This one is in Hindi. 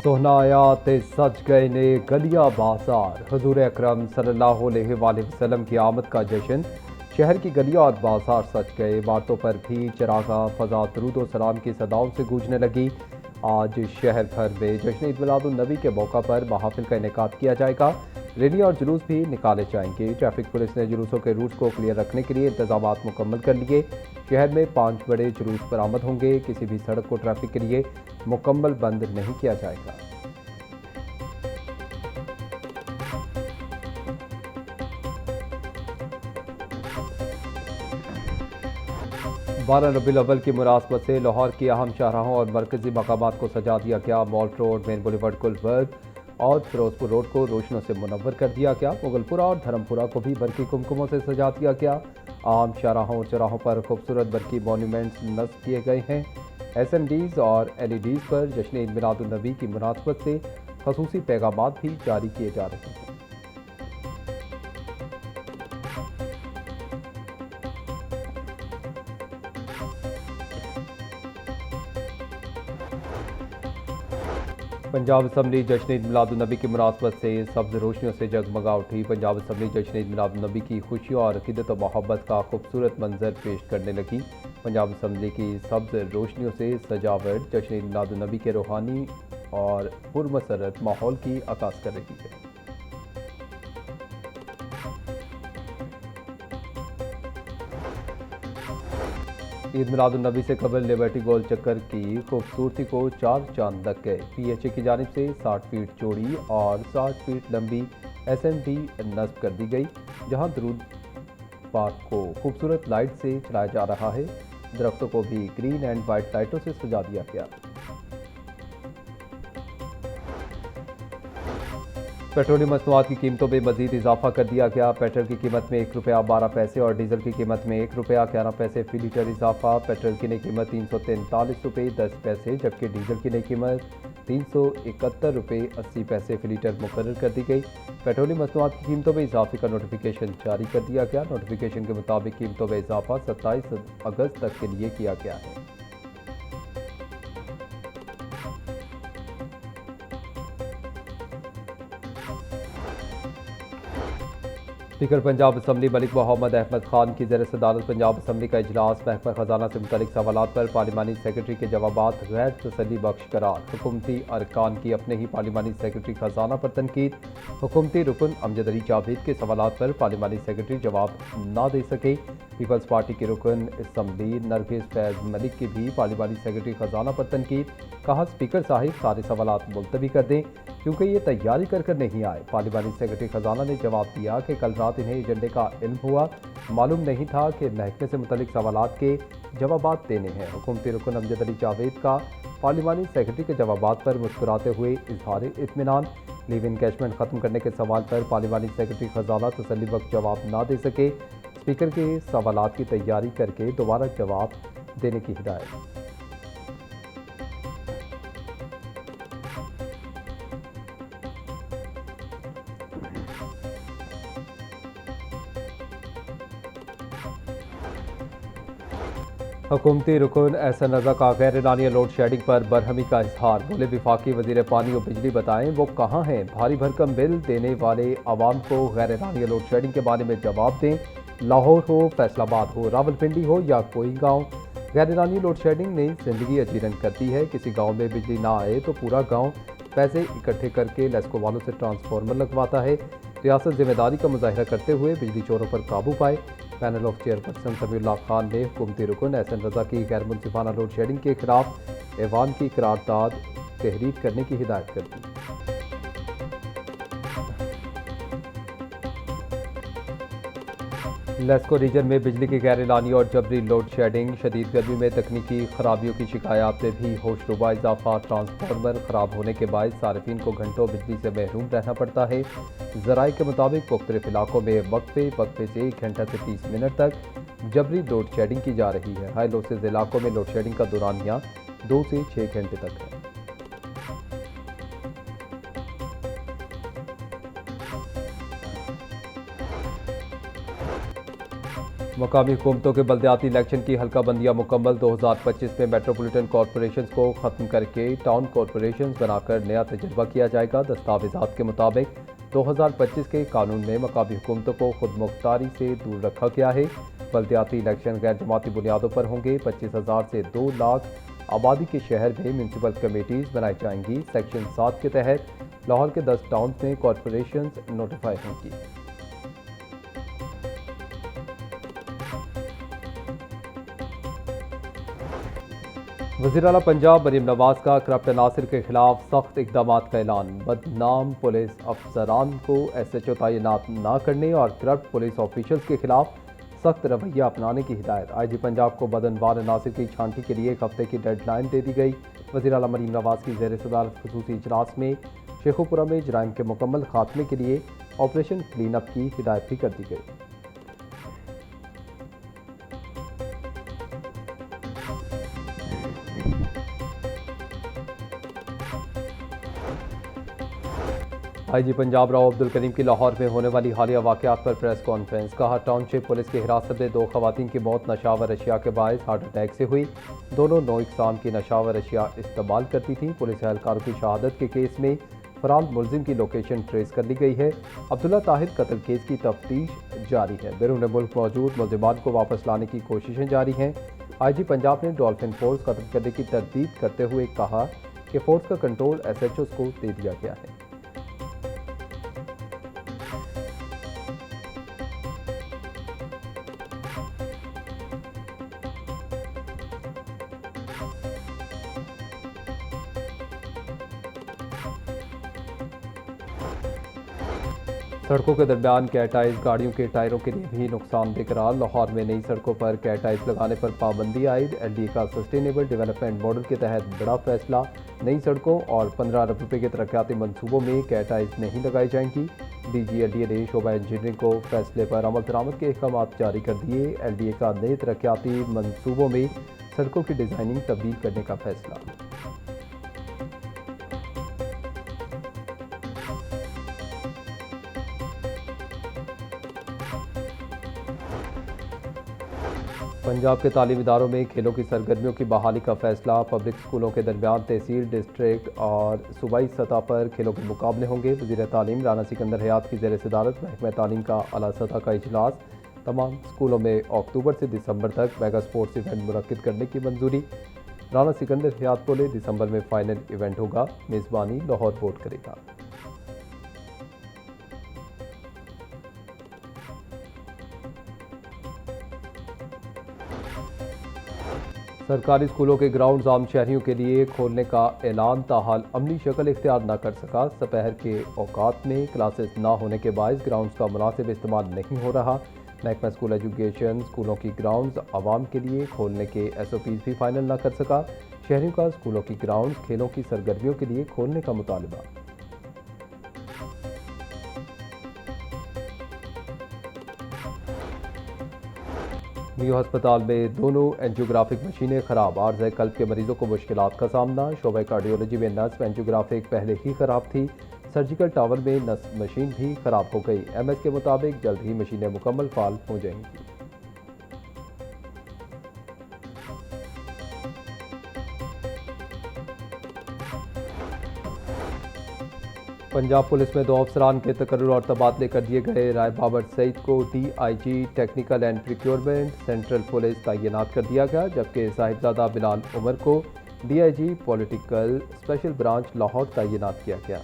सोहनायात सज गए ने गलिया बाजार। हुजूर अकरम सल्लल्लाहु अलैहि वसल्लम की आमद का जश्न। शहर की गलियां और बाजार सज गए। इमारतों पर भी चरागा फजा दरूद और सलाम की सदाओं से गूंजने लगी। आज शहर भर में जश्न ईद मिलाद उन नबी के मौका पर महाफिल का इनेकाद किया जाएगा। रैलियां और जुलूस भी निकाले जाएंगे। ट्रैफिक पुलिस ने जुलूसों के रूट्स को क्लियर रखने के लिए इंतजाम मुकम्मल कर लिए। शहर में 5 बड़े जुलूस बरामद होंगे। किसी भी सड़क को ट्रैफिक के लिए मुकम्मल बंद नहीं किया जाएगा। बारह रबीउल अव्वल की मुनासबत से लाहौर की अहम शाहराहों और मरकजी मकामात को सजा दिया गया। Mall road, main boulevard, Gulberg और फिरोजपुर रोड को रोशनों से मुनव्वर कर दिया गया। मुगलपुरा और धर्मपुरा को भी बरकी कुमकुमों से सजा दिया गया। आम शाहराहों और चौराहों पर खूबसूरत बरकी मॉन्यूमेंट्स नस्ब किए गए हैं। SMDs और LEDs पर जश्न ईद मिलाद उन नबी की मुनासबत से खसूसी पैगामात भी जारी किए जा रहे हैं। पंजाब असम्बली जश्न ईद मिलाद उन नबी की मुनासबत से सब्ज रोशनियों से जगमगा उठी। पंजाब असम्बली जश्न ईद मिलाद उन नबी की खुशियों और अकीदत और मोहब्बत का खूबसूरत मंजर पेश करने लगी। पंजाब असम्बली की सब्ज रोशनियों से सजावट जश्न ईद मिलाद उन नबी के रूहानी और पुरमसरत माहौल की अक्कास कर रही है। ईद मिलाद उन नबी से कबल लिबर्टी गोल चक्कर की खूबसूरती को 4 चांद लग गए। PHA की जानिब से 60 फीट चौड़ी और 60 फीट लंबी SMD नस्ब कर दी गई, जहां दरूद पार्क को खूबसूरत लाइट से चलाया जा रहा है। दरख्तों को भी ग्रीन एंड वाइट लाइटों से सजा दिया गया। पेट्रोलियम मसनूआत की कीमतों में मजीद इजाफा कर दिया गया। पेट्रोल की कीमत में ₹1.12 और डीजल की कीमत में ₹1.11 फी लीटर इजाफा। पेट्रोल की नई कीमत ₹343.10, जबकि डीजल की नई कीमत ₹371.80 फी लीटर मुकर्रर कर दी गई। पेट्रोलियम मसनूआत की कीमतों में इजाफे का नोटिफिकेशन जारी कर दिया गया। नोटिफिकेशन के मुताबिक कीमतों में इजाफा 27 अगस्त तक के लिए किया गया है। स्पीकर पंजाब असम्बली मलिक मोहम्मद अहमद खान की ज़ेर सदारत पंजाब असम्बली का इजलास। महकमा खजाना से मुतल्लिक सवालात पर पार्लिमानी सेक्रेटरी के जवाबात गैर तसल्ली बख्श करार। हुकूमती अरकान की अपने ही पार्लिमानी सेक्रेटरी खजाना पर तनकीद। हुकूमती रुकन अमजद अली जावेद के सवालात पर पार्लिमानी सेक्रेटरी जवाब ना दे सके। पीपल्स पार्टी के रुकन असम्बली नरगिस फैज मलिक की भी पार्लिमानी सेक्रेटरी खजाना पर तनकीद। कहा, स्पीकर साहिब सारे सवालात मुलतवी कर दें क्योंकि ये तैयारी कर नहीं आए। पार्लिमानी सेक्रेटरी खजाना ने जवाब दिया कि कल रात इन्हें एजेंडे का इल्म हुआ, मालूम नहीं था कि महकमे से मुतल्लिक सवालात के जवाबात देने हैं। हुकूमती रुकन अमजद अली जावेद का पार्लिमानी सेक्रेटरी के जवाबात पर मुस्कुराते हुए इजहार इत्मीनान। लीव इनकैशमेंट खत्म करने के सवाल पर पार्लिमानी सेक्रेटरी खजाना तसल्ली बख्श जवाब ना दे सके। स्पीकर के सवालात की तैयारी करके दोबारा जवाब देने की हिदायत। हुकूमती रुकन एहसन रज़ा का गैर एलानिया लोड शेडिंग पर बरहमी का इजहार। बोले, विफाकी वज़ीर पानी और बिजली बताएं वो कहाँ हैं। भारी भरकम बिल देने वाले आवाम को गैर एलानिया लोड शेडिंग के बारे में जवाब दें। लाहौर हो, फैसलाबाद हो, रावलपिंडी हो या कोई गाँव, गैर एलानिया लोड शेडिंग ने जिंदगी अजीरन कर दी है। किसी गाँव में बिजली ना आए तो पूरा गाँव पैसे इकट्ठे करके लेस्को वालों से ट्रांसफार्मर लगवाता है। रियासत जिम्मेदारी का मुजाहिरा करते हुए बिजली चोरों पर काबू पाए। Panel of chairperson Samiullah Khan ने हुकूमती रुकन एहसन रज़ा की गैर मुनसिफाना लोड शेडिंग के खिलाफ ऐवान की करारदाद तहरीर करने की हिदायत कर दी। लेस्को रीजन में बिजली की गैर एलानी और जबरी लोड शेडिंग। शदीद गर्मी में तकनीकी खराबियों की शिकायत में भी होशरुबा इजाफा। ट्रांसफार्मर खराब होने के बाद सार्फिन को घंटों बिजली से महरूम रहना पड़ता है। ज़राए के मुताबिक मुख्तलिफ इलाकों में वक्फे से 1 घंटा से 30 मिनट तक जबरी लोड शेडिंग की जा रही है। हाई लोसेज इलाकों में लोड शेडिंग का दौरानिया 2 से 6 घंटे तक है। मकामी हुकूमतों के बल्दियाती इलेक्शन की हल्का बंदियाँ मुकम्मल। 2025 में मेट्रोपॉलिटन कॉरपोरेशंस को ख़त्म करके टाउन कॉरपोरेशंस बनाकर नया तजर्बा किया जाएगा। दस्तावेजात के मुताबिक 2025 के कानून में मकामी हुकूमतों को खुद मुख्तारी से दूर रखा गया है। बल्दियाती इलेक्शन गैर जमाती बुनियादों पर होंगे। 25,000 से 2 लाख आबादी के शहर में म्यूनसिपल कमेटीज़ बनाई जाएंगी। सेक्शन 7 के तहत लाहौर के 10 टाउन में कॉरपोरेशंस नोटिफाई होंगी। वज़ीर आला पंजाब मरीम नवाज का करप्ट अनासिर के खिलाफ सख्त इकदाम का ऐलान। बदनाम पुलिस अफसरान को SHO तैनात न करने और करप्ट पुलिस ऑफिशल्स के खिलाफ सख्त रवैया अपनाने की हिदायत। IG पंजाब को बदनवार अनासिर की छांटी के लिए एक हफ्ते की डेडलाइन दे दी गई। वज़ीर आला मरीम नवाज की ज़ेर सदारत ख़ुसूसी इजलास में शेखुपुरा में जराइम के मुकम्मल खात्मे के लिए ऑपरेशन क्लीन अप की हिदायत भी कर दी गई। IG पंजाब राव अब्दुल करीम की लाहौर में होने वाली हालिया वाक़यात पर प्रेस कॉन्फ्रेंस। कहा, टाउनशिप पुलिस की हिरासत में 2 खवातीन की मौत नशावर अशिया के बायस हार्ट अटैक से हुई। दोनों नौ इकसाम की नशावर अशिया इस्तेमाल करती थीं। पुलिस एहलकारों की शहादत के केस में फरार मुलजिम की लोकेशन ट्रेस कर ली गई है। अब्दुल्ला ताहिर कत्ल केस की तफ्तीश जारी है। बैरून मुल्क मौजूद मुलजिमान को वापस लाने की कोशिशें जारी हैं। IG पंजाब ने डॉल्फिन फोर्स खत्म करने की तरदीद करते हुए कहा कि फोर्स का कंट्रोल SHOs को दे दिया गया है। सड़कों के दरमियान कैटाइज गाड़ियों के टायरों के लिए भी नुकसानदेह करार। लाहौर में नई सड़कों पर कैटाइज लगाने पर पाबंदी आयद। LDA का सस्टेनेबल डेवलपमेंट मॉडल के तहत बड़ा फैसला। नई सड़कों और 15 अरब रुपये के तरक्याती मंसूबों में कैटाइज नहीं लगाई जाएंगी। DG LDA ने शोबा इंजीनियरिंग को फैसले पर अमल दरामद के अहकाम जारी कर दिए। LDA का नए तरक्याती मंसूबों में सड़कों की डिज़ाइनिंग तब्दील करने का फैसला। पंजाब के तालीमी इदारों में खेलों की सरगर्मियों की बहाली का फैसला। पब्लिक स्कूलों के दरमियान तहसील, डिस्ट्रिक्ट और सूबाई सतह पर खेलों के मुकाबले होंगे। वज़ीर तालीम राना सिकंदर हयात की ज़ेर सदारत महकमा तालीम का आला सतह का इजलास। तमाम स्कूलों में अक्टूबर से दिसंबर तक मेगा स्पोर्ट्स इवेंट मुनक्किद करने की मंजूरी। राना सिकंदर हयात बोले, दिसंबर में फाइनल इवेंट होगा। मेज़बानी लाहौर बोर्ड करेगा। सरकारी स्कूलों के ग्राउंड्स आम शहरियों के लिए खोलने का ऐलान ताहाल अमली शक्ल इख्तियार न कर सका। दोपहर के औकात में क्लासेस न होने के बायस ग्राउंड्स का मुनासिब इस्तेमाल नहीं हो रहा। महकमा स्कूल एजुकेशन स्कूलों की ग्राउंड्स आवाम के लिए खोलने के SOPs भी फाइनल न कर सका। शहरियों का स्कूलों की ग्राउंड्स खेलों की सरगर्मियों के लिए खोलने का मुतालबा। मियो अस्पताल में दोनों एंजियोग्राफिक मशीनें खराब। आर्ज़ कल्ब के मरीजों को मुश्किलात का सामना। शोबा कार्डियोलॉजी में नस एंजियोग्राफिक पहले ही खराब थी। सर्जिकल टावर में नस मशीन भी खराब हो गई। MS के मुताबिक जल्द ही मशीनें मुकम्मल फाल हो जाएंगी। पंजाब पुलिस में 2 अफसरान के तकर्रुर और तबादले कर दिए गए। राय बाबर सईद को DIG technical and procurement central police तैनात कर दिया गया, जबकि साहिबजादा बिलाल उमर को DIG political special branch Lahore तैनात किया गया।